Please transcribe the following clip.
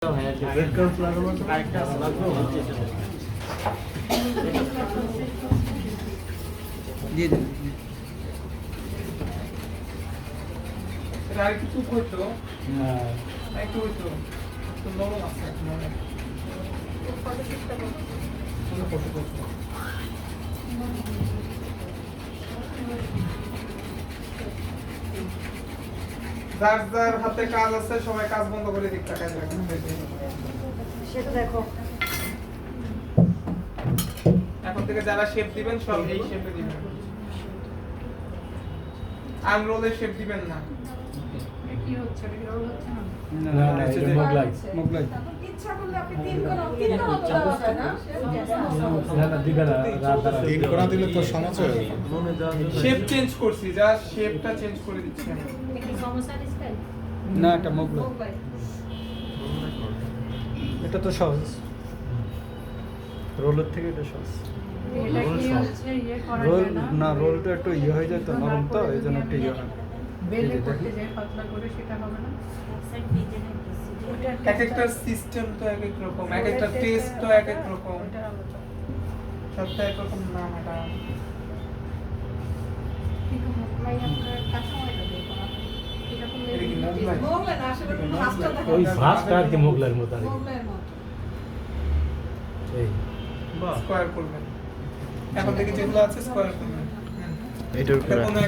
Bread crumbs লাগানো আছে আরেকটা লাগবে দিয়ে দেন এটা আর কিছু হইতো হ্যাঁ একটু হইতো তো নরম আছে নরম যার যার হাতে কাজ আছে সবাই কাজ বন্ধ করে দিক টাকায় রাখেন সেটা দেখো এখন থেকে যারা শেপ দিবেন সব এই শেপে দিবেন আনরোলের শেপ দিবেন না কি হচ্ছে রোল হচ্ছে না না না এটা মোগলাই মোগলাই ইচ্ছা করলে আপনি তিন কোণা দেওয়া যায় না না না দিবে না রাত তিন কোণা দিলে তো সমস্যা হয়ে যাবে। শেপ চেঞ্জ করছি যা শেপটা চেঞ্জ করে দিচ্ছি আমি কি সমস্যা স্টাইল না এটা মোগলাই এটা তো সহজ রোলের থেকে এটা সহজ এটা কি হচ্ছে ইয়ে করা রোল যায় না না রোলটা একটু ইয়ে হয়ে যায় তো নরম তো এই জন্য একটু ইয়ে হয় বেলে করতে যায় পাতলা করে সেটা হবে না এক একটা সিস্টেম তো এক এক রকম এক একটা টেস্ট তো এক এক রকম ওটার আলাদা সবটা এক রকম না ম্যাডাম কিন্তু মোগলাই আপনার কাঁচামাল লাগে এটা করলে এটা কি মোগলাই? মোগলাই না আসলে কোনো ভাজটা থাকে ওই ভাতটা আর কি মোগলাইয়ের মতো আর কি। মোগলাইয়ের মতো এই স্কোয়ার করবেন এখন থেকে যেগুলো আছে স্কোয়ার করবেন এটার এটা উপরে কোনো